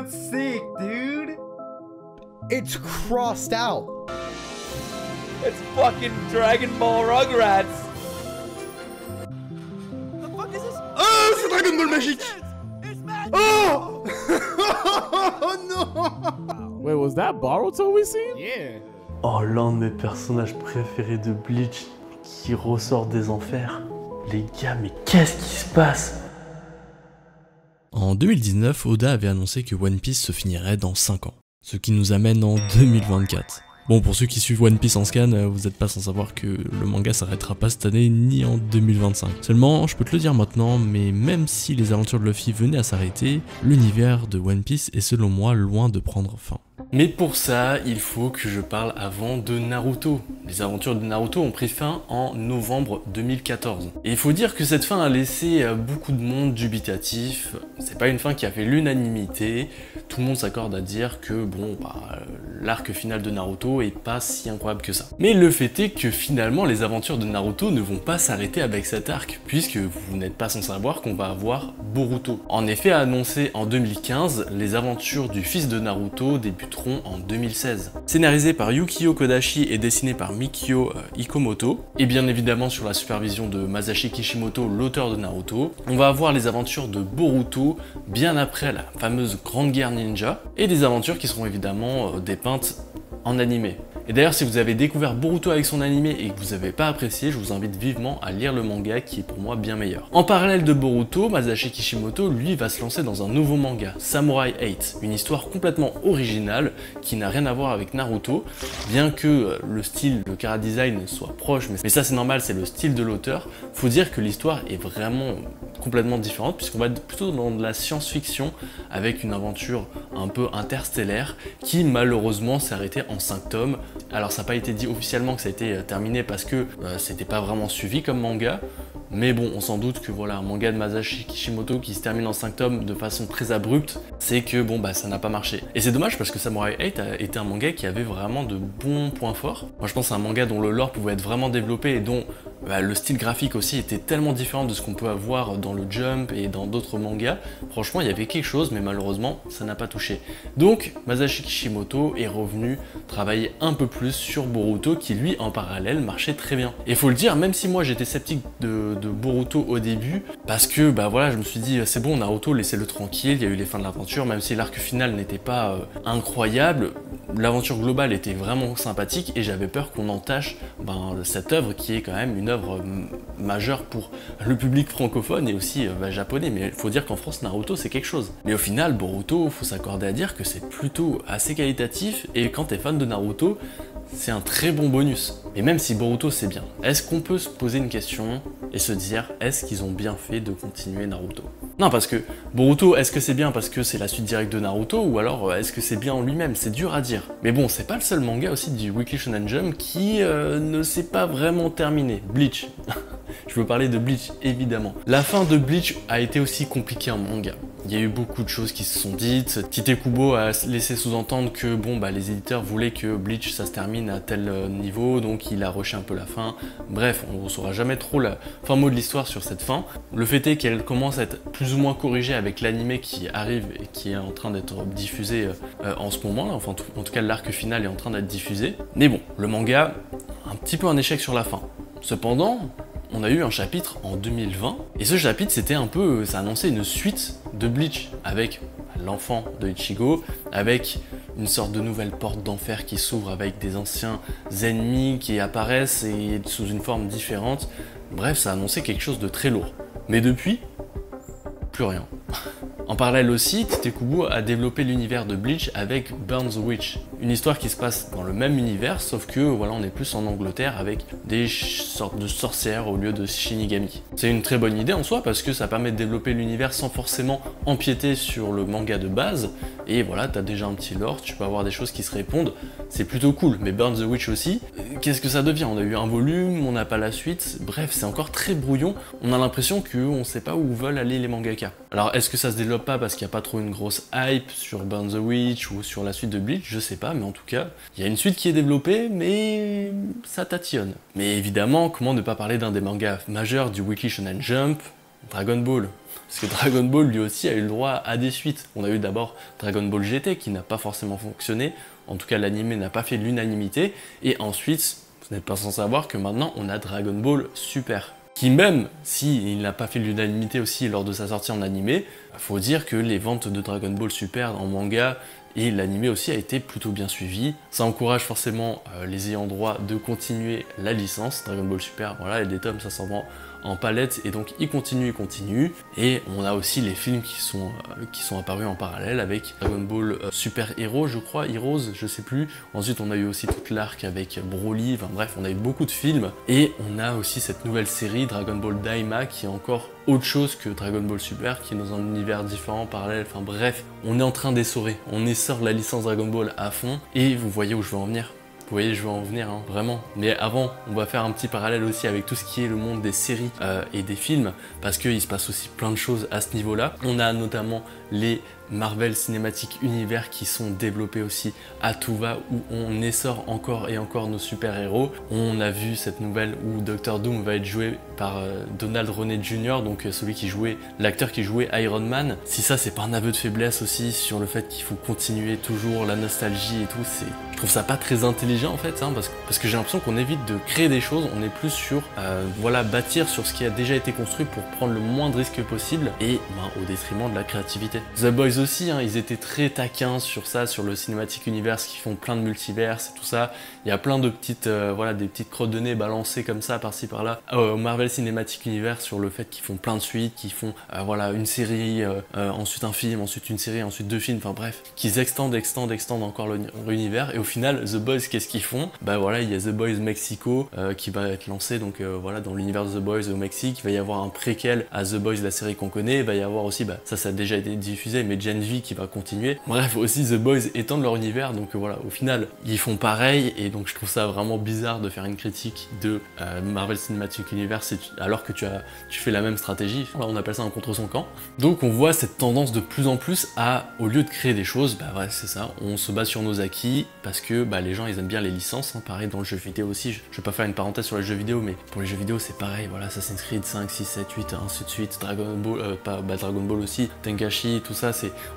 That's sick, dude. It's crossed out. It's fucking Dragon Ball Rugrats. The fuck is this? Oh, c'est Dragon Ball magique. It's magic. Oh Oh non. Wait, was that Boruto we seen? Yeah. Oh, l'un de mes personnages préférés de Bleach qui ressort des enfers. Les gars, mais qu'est-ce qui se passe? En 2019, Oda avait annoncé que One Piece se finirait dans 5 ans, ce qui nous amène en 2024. Bon, pour ceux qui suivent One Piece en scan, vous n'êtes pas sans savoir que le manga s'arrêtera pas cette année ni en 2025. Seulement, je peux te le dire maintenant, mais même si les aventures de Luffy venaient à s'arrêter, l'univers de One Piece est selon moi loin de prendre fin. Mais pour ça, il faut que je parle avant de Naruto. Les aventures de Naruto ont pris fin en novembre 2014. Et il faut dire que cette fin a laissé beaucoup de monde dubitatif. C'est pas une fin qui a fait l'unanimité. Tout le monde s'accorde à dire que bon, l'arc final de Naruto est pas si incroyable que ça. Mais le fait est que finalement, les aventures de Naruto ne vont pas s'arrêter avec cet arc, puisque vous n'êtes pas sans savoir qu'on va avoir Boruto. En effet, annoncé en 2015, les aventures du fils de Naruto débuteront en 2016. Scénarisé par Yukio Kodashi et dessiné par Mikio Ikomoto, et bien évidemment sur la supervision de Masashi Kishimoto, l'auteur de Naruto, on va avoir les aventures de Boruto bien après la fameuse Grande Guerre Ninja, et des aventures qui seront évidemment dépeintes en animé. Et d'ailleurs, si vous avez découvert Boruto avec son animé et que vous n'avez pas apprécié, je vous invite vivement à lire le manga qui est pour moi bien meilleur. En parallèle de Boruto, Masashi Kishimoto, lui, va se lancer dans un nouveau manga, Samurai 8, une histoire complètement originale qui n'a rien à voir avec Naruto, bien que le style, le chara-design soit proche, mais ça c'est normal, c'est le style de l'auteur. Faut dire que l'histoire est vraiment complètement différente, puisqu'on va être plutôt dans de la science-fiction avec une aventure un peu interstellaire qui malheureusement s'est arrêtée en 5 tomes. Alors ça n'a pas été dit officiellement que ça a été terminé parce que c'était pas vraiment suivi comme manga, mais bon, on s'en doute que voilà, un manga de Masashi Kishimoto qui se termine en 5 tomes de façon très abrupte, c'est que bon bah ça n'a pas marché. Et c'est dommage parce que Samurai 8 a été un manga qui avait vraiment de bons points forts. Moi je pense à un manga dont le lore pouvait être vraiment développé et dont le style graphique aussi était tellement différent de ce qu'on peut avoir dans le Jump et dans d'autres mangas. Franchement, il y avait quelque chose, mais malheureusement, ça n'a pas touché. Donc, Masashi Kishimoto est revenu travailler un peu plus sur Boruto, qui lui, en parallèle, marchait très bien. Et faut le dire, même si moi j'étais sceptique de Boruto au début, parce que bah voilà, je me suis dit, c'est bon, Naruto, laissez-le tranquille, il y a eu les fins de l'aventure, même si l'arc final n'était pas incroyable, l'aventure globale était vraiment sympathique et j'avais peur qu'on entache cette œuvre qui est quand même une œuvre majeure pour le public francophone et aussi japonais, mais il faut dire qu'en France Naruto c'est quelque chose. Mais au final Boruto, faut s'accorder à dire que c'est plutôt assez qualitatif et quand t'es fan de Naruto, c'est un très bon bonus. Et même si Boruto c'est bien, est-ce qu'on peut se poser une question et se dire est-ce qu'ils ont bien fait de continuer Naruto? Non, parce que Boruto, est-ce que c'est bien parce que c'est la suite directe de Naruto ou alors est-ce que c'est bien en lui-même? C'est dur à dire. Mais bon, c'est pas le seul manga aussi du Weekly Shonen Jump qui ne s'est pas vraiment terminé. Bleach. Je veux parler de Bleach, évidemment. La fin de Bleach a été aussi compliquée en manga. Il y a eu beaucoup de choses qui se sont dites. Tite Kubo a laissé sous-entendre que bon, les éditeurs voulaient que Bleach ça se termine à tel niveau, donc il a rushé un peu la fin. Bref, on ne saura jamais trop la fin mot de l'histoire sur cette fin. Le fait est qu'elle commence à être plus ou moins corrigée avec l'anime qui arrive et qui est en train d'être diffusé en ce moment. Enfin, en tout cas, l'arc final est en train d'être diffusé. Mais bon, le manga, un petit peu un échec sur la fin. Cependant, on a eu un chapitre en 2020, et ce chapitre c'était un peu, ça annonçait une suite de Bleach, avec l'enfant de Ichigo, avec une sorte de nouvelle porte d'enfer qui s'ouvre avec des anciens ennemis qui apparaissent et sous une forme différente. Bref, ça annonçait quelque chose de très lourd. Mais depuis, plus rien. En parallèle aussi, Tite Kubo a développé l'univers de Bleach avec Burn the Witch, une histoire qui se passe dans le même univers, sauf que voilà, on est plus en Angleterre avec des sortes de sorcières au lieu de Shinigami. C'est une très bonne idée en soi parce que ça permet de développer l'univers sans forcément empiéter sur le manga de base, et voilà, t'as déjà un petit lore, tu peux avoir des choses qui se répondent, c'est plutôt cool. Mais Burn the Witch aussi, qu'est-ce que ça devient? On a eu un volume, on n'a pas la suite, bref, c'est encore très brouillon, on a l'impression qu'on sait pas où veulent aller les mangaka. Alors est-ce que ça se développe pas parce qu'il n'y a pas trop une grosse hype sur Burn the Witch ou sur la suite de Bleach? Je sais pas, mais en tout cas, il y a une suite qui est développée, mais ça tatillonne. Mais évidemment, comment ne pas parler d'un des mangas majeurs du Weekly Shonen Jump, Dragon Ball. Parce que Dragon Ball lui aussi a eu le droit à des suites. On a eu d'abord Dragon Ball GT qui n'a pas forcément fonctionné, en tout cas l'anime n'a pas fait l'unanimité, et ensuite, vous n'êtes pas sans savoir que maintenant on a Dragon Ball Super. Qui même si il n'a pas fait l'unanimité aussi lors de sa sortie en animé, faut dire que les ventes de Dragon Ball Super en manga et l'animé aussi a été plutôt bien suivi. Ça encourage forcément les ayants droit de continuer la licence. Dragon Ball Super, voilà, et des tomes, ça s'en vend en palette, et donc il continue. Et on a aussi les films qui sont apparus en parallèle avec Dragon Ball Super Hero, je crois, Heroes, je sais plus. Ensuite on a eu aussi toute l'arc avec Broly, enfin bref, on a eu beaucoup de films. Et on a aussi cette nouvelle série, Dragon Ball Daima, qui est encore autre chose que Dragon Ball Super, qui est dans un univers différent, parallèle, enfin bref, on est en train d'essorer, on essore la licence Dragon Ball à fond, et vous voyez où je veux en venir. Vous voyez, je veux en venir, hein, vraiment. Mais avant, on va faire un petit parallèle aussi avec tout ce qui est le monde des séries et des films, parce qu'il se passe aussi plein de choses à ce niveau-là. On a notamment les Marvel Cinematic Universe qui sont développés aussi à tout va, où on essore encore et encore nos super-héros. On a vu cette nouvelle où Dr Doom va être joué par Donald Roney Jr., donc l'acteur qui jouait Iron Man. Si ça c'est pas un aveu de faiblesse aussi sur le fait qu'il faut continuer toujours la nostalgie et tout, je trouve ça pas très intelligent en fait, hein, parce que j'ai l'impression qu'on évite de créer des choses, on est plus sur voilà, bâtir sur ce qui a déjà été construit pour prendre le moins de risques possible, et au détriment de la créativité. The Boys aussi, hein, ils étaient très taquins sur ça, sur le Cinematic Universe, qui font plein de multiverses et tout ça. Il y a plein de petites, voilà, des petites crottes de nez balancées comme ça, par-ci par-là, au Marvel Cinematic Universe, sur le fait qu'ils font plein de suites, qu'ils font voilà, une série, ensuite un film, ensuite une série, ensuite deux films, enfin bref, qu'ils extendent encore l'univers. Et au final, The Boys, qu'est-ce qu'ils font? Bah voilà, il y a The Boys Mexico qui va être lancé, donc voilà, dans l'univers de The Boys au Mexique. Il va y avoir un préquel à The Boys, la série qu'on connaît. Il va y avoir aussi, ça a déjà été diffusé, mais Gen V qui va continuer. Bref, aussi The Boys étendent leur univers, donc voilà, au final, ils font pareil, et donc je trouve ça vraiment bizarre de faire une critique de Marvel Cinematic Universe alors que tu fais la même stratégie. Là, on appelle ça un contre son camp. Donc on voit cette tendance de plus en plus à, au lieu de créer des choses, ouais, c'est ça, on se base sur nos acquis, parce que les gens ils aiment bien les licences, hein. Pareil dans le jeu vidéo aussi, je vais pas faire une parenthèse sur les jeux vidéo, mais pour les jeux vidéo c'est pareil, voilà, Assassin's Creed 5, 6, 7, 8, ainsi de suite, Dragon Ball, Dragon Ball aussi, Tenkaichi, tout ça,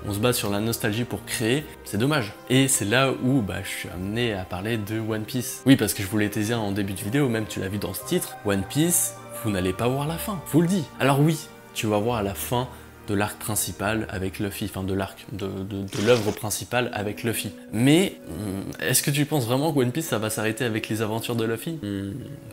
on se base sur la nostalgie pour créer, c'est dommage. Et c'est là où je suis amené à parler de One Piece. Oui, parce que je voulais teaser en début de vidéo, même tu l'as vu dans ce titre, One Piece, vous n'allez pas voir la fin, je vous le dis. Alors oui, tu vas voir à la fin de l'arc principal avec Luffy, enfin de l'arc, de l'œuvre principale avec Luffy. Mais est-ce que tu penses vraiment que One Piece ça va s'arrêter avec les aventures de Luffy?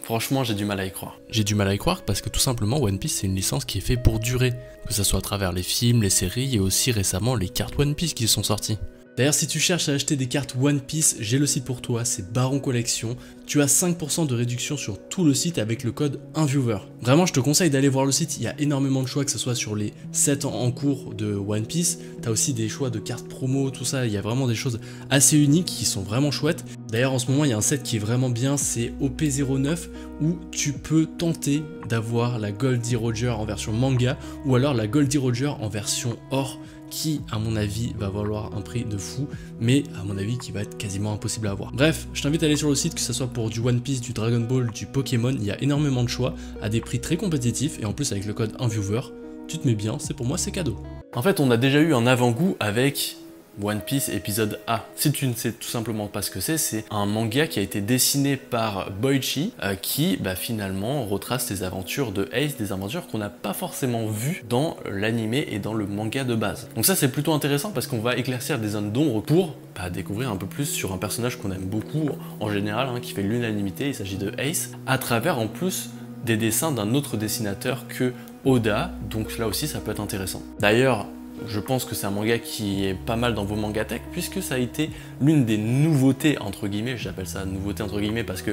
Franchement, j'ai du mal à y croire. J'ai du mal à y croire parce que tout simplement One Piece c'est une licence qui est faite pour durer, que ce soit à travers les films, les séries et aussi récemment les cartes One Piece qui sont sorties. D'ailleurs, si tu cherches à acheter des cartes One Piece, j'ai le site pour toi, c'est Baron Collection. Tu as 5% de réduction sur tout le site avec le code 1viewer. Vraiment, je te conseille d'aller voir le site, il y a énormément de choix, que ce soit sur les sets en cours de One Piece. Tu as aussi des choix de cartes promo, tout ça, il y a vraiment des choses assez uniques qui sont vraiment chouettes. D'ailleurs, en ce moment, il y a un set qui est vraiment bien, c'est OP09, où tu peux tenter d'avoir la Goldie Roger en version manga, ou alors la Goldie Roger en version or, qui à mon avis va valoir un prix de fou, mais à mon avis qui va être quasiment impossible à avoir. Bref, je t'invite à aller sur le site, que ce soit pour du One Piece, du Dragon Ball, du Pokémon, il y a énormément de choix, à des prix très compétitifs, et en plus avec le code 1viewer, tu te mets bien, c'est pour moi c'est cadeau. En fait, on a déjà eu un avant-goût avec One Piece épisode A. Si tu ne sais tout simplement pas ce que c'est un manga qui a été dessiné par Boichi qui finalement retrace les aventures de Ace, des aventures qu'on n'a pas forcément vues dans l'animé et dans le manga de base. Donc ça c'est plutôt intéressant parce qu'on va éclaircir des zones d'ombre pour découvrir un peu plus sur un personnage qu'on aime beaucoup en général, qui fait l'unanimité, il s'agit de Ace, à travers en plus des dessins d'un autre dessinateur que Oda, donc là aussi ça peut être intéressant. D'ailleurs, je pense que c'est un manga qui est pas mal dans vos mangatech, puisque ça a été l'une des nouveautés, entre guillemets, j'appelle ça nouveauté entre guillemets parce que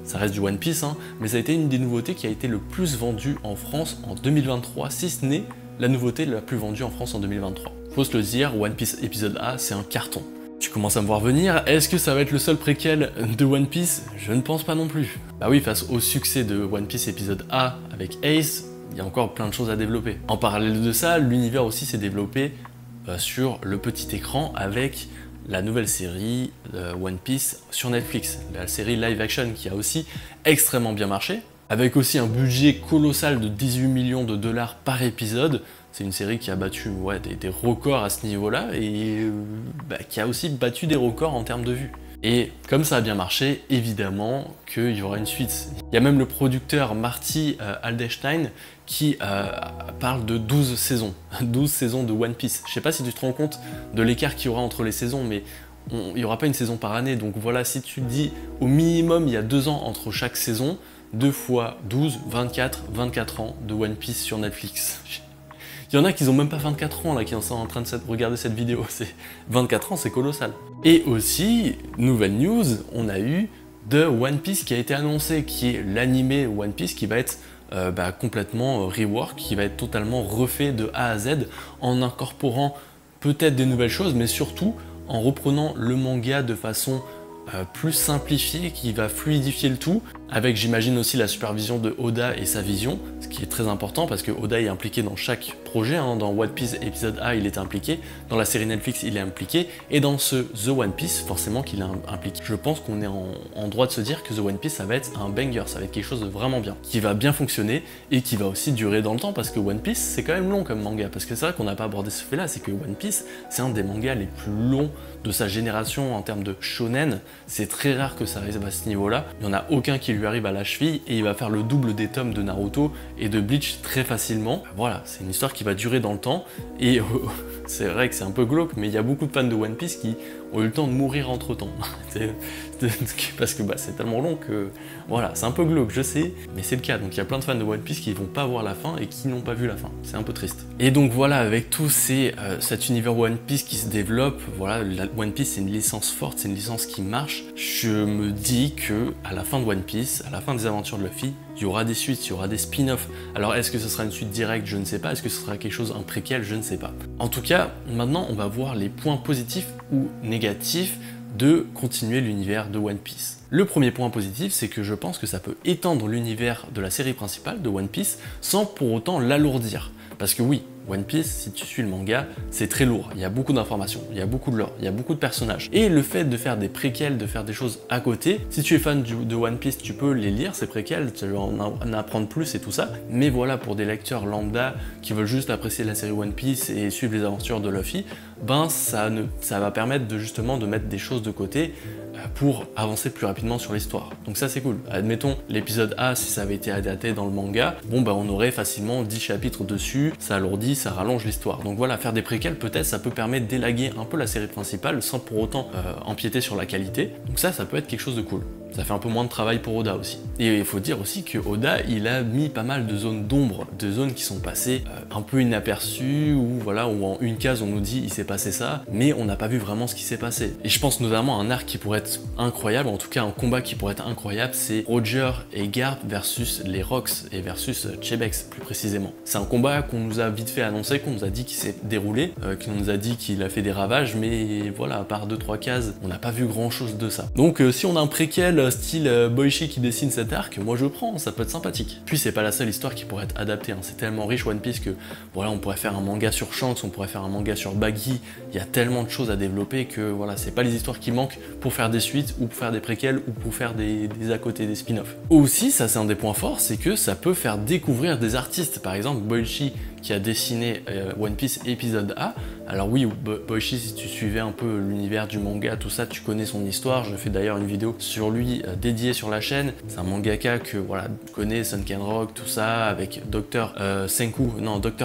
ça reste du One Piece, mais ça a été une des nouveautés qui a été le plus vendue en France en 2023, si ce n'est la nouveauté la plus vendue en France en 2023. Faut se le dire, One Piece épisode A, c'est un carton. Tu commences à me voir venir, est-ce que ça va être le seul préquel de One Piece? Je ne pense pas non plus. Bah oui, face au succès de One Piece épisode A avec Ace, il y a encore plein de choses à développer. En parallèle de ça, l'univers aussi s'est développé sur le petit écran avec la nouvelle série One Piece sur Netflix, la série live action qui a aussi extrêmement bien marché, avec aussi un budget colossal de 18 millions de dollars par épisode. C'est une série qui a battu des records à ce niveau-là et qui a aussi battu des records en termes de vues. Et comme ça a bien marché, évidemment qu'il y aura une suite. Il y a même le producteur Marty Aldestein qui parle de 12 saisons. 12 saisons de One Piece. Je sais pas si tu te rends compte de l'écart qu'il y aura entre les saisons, mais il n'y aura pas une saison par année. Donc voilà, si tu dis au minimum il y a 2 ans entre chaque saison, 2 fois 12, 24 ans de One Piece sur Netflix. Il y en a qui n'ont même pas 24 ans là, qui sont en train de regarder cette vidéo. 24 ans, c'est colossal. Et aussi, nouvelle news, on a eu de One Piece qui a été annoncé, qui est l'animé One Piece qui va être complètement rework, qui va être totalement refait de A à Z en incorporant peut-être des nouvelles choses, mais surtout en reprenant le manga de façon plus simplifiée, qui va fluidifier le tout, avec j'imagine aussi la supervision de Oda et sa vision, ce qui est très important parce que Oda est impliqué dans chaque projet, hein. Dans One Piece épisode A il est impliqué, dans la série Netflix il est impliqué, et dans ce The One Piece forcément qu'il est impliqué. Je pense qu'on est en droit de se dire que The One Piece ça va être un banger, ça va être quelque chose de vraiment bien, qui va bien fonctionner et qui va aussi durer dans le temps parce que One Piece c'est quand même long comme manga, parce que c'est vrai qu'on n'a pas abordé ce fait là, c'est que One Piece c'est un des mangas les plus longs de sa génération en termes de shonen, c'est très rare que ça arrive à ce niveau là, il n'y en a aucun qui lui arrive à la cheville et il va faire le double des tomes de Naruto et de Bleach très facilement. Voilà, c'est une histoire qui va durer dans le temps et c'est vrai que c'est un peu glauque, mais il y a beaucoup de fans de One Piece qui ont eu le temps de mourir entre temps. Parce que c'est tellement long que voilà, c'est un peu glauque, je sais, mais c'est le cas. Donc il y a plein de fans de One Piece qui vont pas voir la fin et qui n'ont pas vu la fin. C'est un peu triste. Et donc voilà, avec tout cet univers One Piece qui se développe, voilà, One Piece c'est une licence forte, c'est une licence qui marche. Je me dis que à la fin de One Piece, à la fin des aventures de Luffy, il y aura des suites, il y aura des spin-offs. Alors est-ce que ce sera une suite directe? Je ne sais pas. Est-ce que ce sera quelque chose, un préquel? Je ne sais pas. En tout cas, maintenant on va voir les points positifs ou négatifs de continuer l'univers de One Piece. Le premier point positif, c'est que je pense que ça peut étendre l'univers de la série principale de One Piece sans pour autant l'alourdir. Parce que oui, One Piece, si tu suis le manga, c'est très lourd, il y a beaucoup d'informations, il y a beaucoup de lore, il y a beaucoup de personnages. Et le fait de faire des préquels, de faire des choses à côté, si tu es fan de One Piece, tu peux les lire, ces préquels, tu vas en apprendre plus et tout ça. Mais voilà, pour des lecteurs lambda qui veulent juste apprécier la série One Piece et suivre les aventures de Luffy, ça va permettre justement de mettre des choses de côté pour avancer plus rapidement sur l'histoire. Donc ça c'est cool. Admettons l'épisode A, si ça avait été adapté dans le manga, on aurait facilement 10 chapitres dessus, ça alourdit, ça rallonge l'histoire. Donc voilà, faire des préquels peut-être ça peut permettre d'élaguer un peu la série principale sans pour autant empiéter sur la qualité. Donc ça peut être quelque chose de cool. Ça fait un peu moins de travail pour Oda aussi. Et il faut dire aussi que Oda, il a mis pas mal de zones d'ombre, de zones qui sont passées un peu inaperçues, où voilà, où en une case on nous dit il s'est passé ça, mais on n'a pas vu vraiment ce qui s'est passé. Et je pense notamment à un arc qui pourrait être incroyable, en tout cas un combat qui pourrait être incroyable, c'est Roger et Garp versus les Rocks et versus Chebex plus précisément. C'est un combat qu'on nous a vite fait annoncer, qu'on nous a dit qu'il s'est déroulé, qu'on nous a dit qu'il a fait des ravages, mais voilà, à part 2-3 cases, on n'a pas vu grand chose de ça. Donc si on a un préquel style Boichi qui dessine cet arc, moi je prends, ça peut être sympathique. Puis c'est pas la seule histoire qui pourrait être adaptée, hein. C'est tellement riche One Piece que voilà, on pourrait faire un manga sur Shanks, on pourrait faire un manga sur Baggy, il y a tellement de choses à développer que voilà, c'est pas les histoires qui manquent pour faire des suites ou pour faire des préquels ou pour faire des à côté, des spin-offs. Aussi, ça c'est un des points forts, c'est que ça peut faire découvrir des artistes. Par exemple, Boichi qui a dessiné One Piece épisode A. Alors oui, Boichi, si tu suivais un peu l'univers du manga, tout ça, tu connais son histoire. Je fais d'ailleurs une vidéo sur lui dédiée sur la chaîne. C'est un mangaka que voilà, tu connais, Sunken Rock, tout ça, avec Dr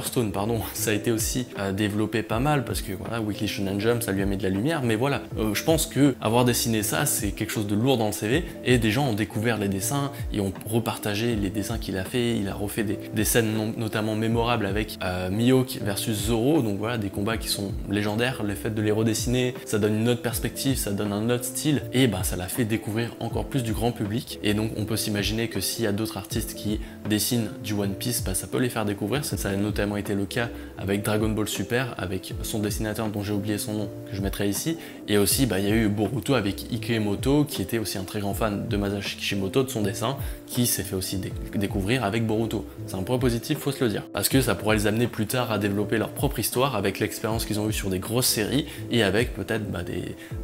Stone, pardon. Ça a été aussi développé pas mal parce que voilà, Weekly Shonen Jump, ça lui a mis de la lumière. Mais voilà, je pense que avoir dessiné ça, c'est quelque chose de lourd dans le CV. Et des gens ont découvert les dessins et ont repartagé les dessins qu'il a fait. Il a refait des scènes notamment mémorables avec Mihawk versus Zoro, donc voilà, des combats qui sont légendaires. Le fait de les redessiner, ça donne une autre perspective, ça donne un autre style, et ça l'a fait découvrir encore plus du grand public. Et donc on peut s'imaginer que s'il y a d'autres artistes qui dessinent du One Piece, ça peut les faire découvrir. Ça a notamment été le cas avec Dragon Ball Super, avec son dessinateur dont j'ai oublié son nom, que je mettrai ici. Et aussi il y a eu Boruto avec Ikemoto, qui était aussi un très grand fan de Masashi Kishimoto, de son dessin, qui s'est fait aussi découvrir avec Boruto. C'est un point positif, faut se le dire, parce que ça pourrait les amener plus tard à développer leur propre histoire avec l'expérience qu'ils ont eue sur des grosses séries et avec peut-être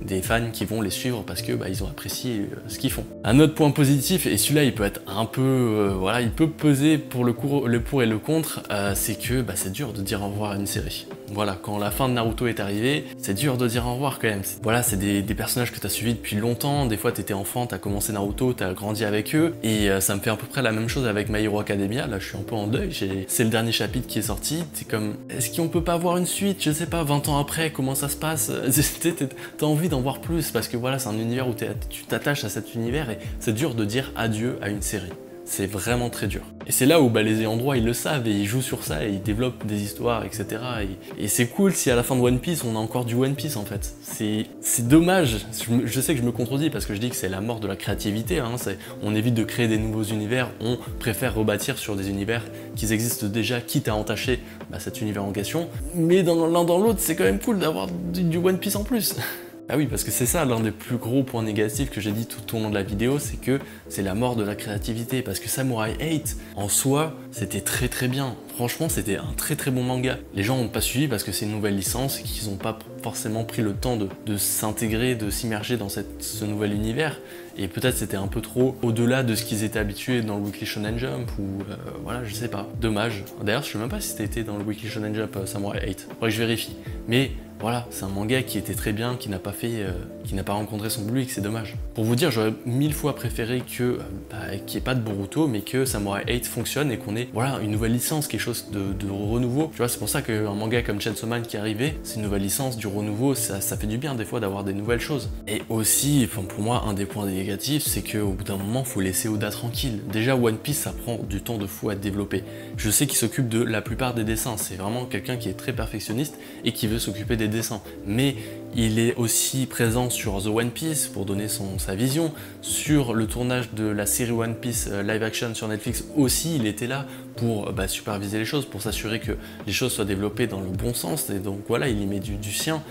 des fans qui vont les suivre parce que ils ont apprécié ce qu'ils font. Un autre point positif, et celui-là il peut être un peu, voilà, il peut peser pour le pour et le contre, c'est que c'est dur de dire au revoir à une série. Voilà, quand la fin de Naruto est arrivée, c'est dur de dire au revoir quand même. Voilà, c'est des personnages que tu as suivis depuis longtemps, des fois tu étais enfant, tu as commencé Naruto, tu as grandi avec eux, et ça me fait à peu près la même chose avec My Hero Academia. Là je suis un peu en deuil, c'est le dernier chapitre qui est sorti, c'est comme, est-ce qu'on peut pas avoir une suite, je sais pas, 20 ans après, comment ça se passe? T'as envie d'en voir plus, parce que voilà, c'est un univers où tu t'attaches à cet univers, et c'est dur de dire adieu à une série. C'est vraiment très dur. Et c'est là où les ayants droit ils le savent et ils jouent sur ça et ils développent des histoires, etc. Et c'est cool si à la fin de One Piece on a encore du One Piece en fait. C'est dommage. Je sais que je me contredis parce que je dis que c'est la mort de la créativité. Hein. On évite de créer des nouveaux univers, on préfère rebâtir sur des univers qui existent déjà, quitte à entacher cet univers en question. Mais dans l'un dans l'autre, c'est quand même cool d'avoir du One Piece en plus. Ah oui, parce que c'est ça l'un des plus gros points négatifs que j'ai dit tout au long de la vidéo, c'est que c'est la mort de la créativité. Parce que Samurai 8, en soi, c'était très très bien. Franchement, c'était un très très bon manga. Les gens n'ont pas suivi parce que c'est une nouvelle licence et qu'ils n'ont pas forcément pris le temps de s'intégrer, de s'immerger dans ce nouvel univers. Et peut-être c'était un peu trop au-delà de ce qu'ils étaient habitués dans le Weekly Shonen Jump ou voilà, je sais pas. Dommage. D'ailleurs, je sais même pas si c'était dans le Weekly Shonen Jump Samurai 8. Faudrait que je vérifie. Mais voilà, c'est un manga qui était très bien, qui n'a pas rencontré son public, c'est dommage. Pour vous dire, j'aurais 1000 fois préféré qu'il n'y ait pas de Boruto, mais que Samurai 8 fonctionne et qu'on ait voilà, une nouvelle licence, quelque chose de renouveau. Tu vois, c'est pour ça qu'un manga comme Chainsaw Man qui est arrivé, c'est une nouvelle licence, du renouveau, ça fait du bien des fois d'avoir des nouvelles choses. Et aussi, pour moi, un des points négatifs, c'est qu'au bout d'un moment, il faut laisser Oda tranquille. Déjà, One Piece, ça prend du temps de fou à développer. Je sais qu'il s'occupe de la plupart des dessins, c'est vraiment quelqu'un qui est très perfectionniste et qui veut s'occuper des dessins. Mais il est aussi présent sur The One Piece pour donner sa vision. Sur le tournage de la série One Piece live action sur Netflix aussi, il était là pour superviser les choses, pour s'assurer que les choses soient développées dans le bon sens. Et donc voilà, il y met du sien.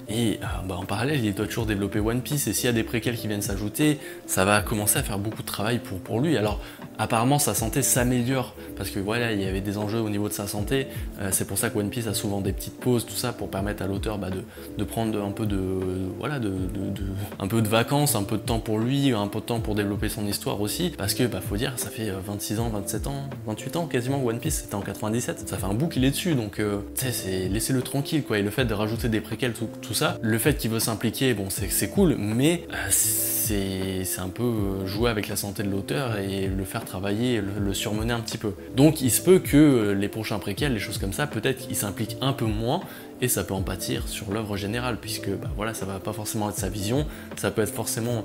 Et en parallèle, il doit toujours développer One Piece, et s'il y a des préquels qui viennent s'ajouter, ça va commencer à faire beaucoup de travail pour lui. Alors apparemment sa santé s'améliore, parce que voilà, il y avait des enjeux au niveau de sa santé, c'est pour ça que One Piece a souvent des petites pauses, tout ça, pour permettre à l'auteur de prendre un peu un peu de vacances, un peu de temps pour lui, un peu de temps pour développer son histoire aussi, parce que faut dire, ça fait 26 ans, 27 ans, 28 ans quasiment, One Piece, c'était en 97, ça fait un bout qu'il est dessus, donc laissez-le tranquille quoi, et le fait de rajouter des préquels, tout ça, le fait qu'il veut s'impliquer, bon c'est cool, mais c'est un peu jouer avec la santé de l'auteur et le faire travailler, le surmener un petit peu. Donc il se peut que les prochains préquels, les choses comme ça, peut-être qu'il s'implique un peu moins et ça peut en pâtir sur l'œuvre générale, puisque voilà, ça va pas forcément être sa vision, ça peut être forcément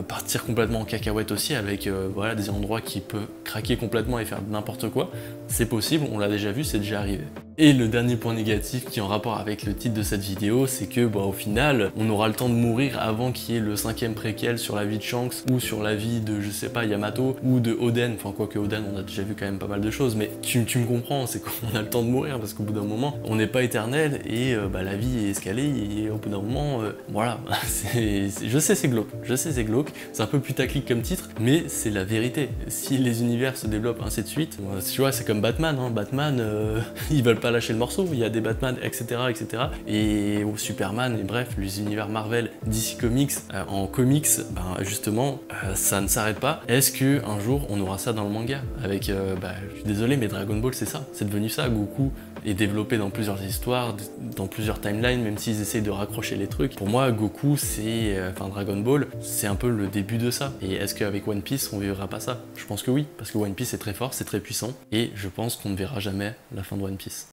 partir complètement en cacahuète aussi, avec voilà, des endroits qui peuvent craquer complètement et faire n'importe quoi. C'est possible, on l'a déjà vu, c'est déjà arrivé. Et le dernier point négatif qui est en rapport avec le titre de cette vidéo, c'est que au final, on aura le temps de mourir avant qu'il y ait le 5e préquel sur la vie de Shanks, ou sur la vie de, je sais pas, Yamato, ou de Oden. Enfin, quoique Oden, on a déjà vu quand même pas mal de choses, mais tu me comprends, c'est qu'on a le temps de mourir, parce qu'au bout d'un moment, on n'est pas éternel, et la vie est escalée, et au bout d'un moment, voilà, je sais c'est glauque, c'est un peu putaclic comme titre, mais c'est la vérité. Si les univers se développent ainsi de suite, tu vois, c'est comme Batman, hein. Batman, ils veulent pas lâcher le morceau, il y a des Batman, etc. Et Superman, et bref, les univers Marvel, DC Comics, en comics, justement, ça ne s'arrête pas. Est-ce que un jour on aura ça dans le manga avec, je suis désolé, mais Dragon Ball c'est ça, c'est devenu ça. Goku est développé dans plusieurs histoires, dans plusieurs timelines, même s'ils essayent de raccrocher les trucs. Pour moi, Goku, c'est, Dragon Ball, c'est un peu le début de ça. Et est-ce qu'avec One Piece, on verra pas ça? Je pense que oui, parce que One Piece est très fort, c'est très puissant, et je pense qu'on ne verra jamais la fin de One Piece.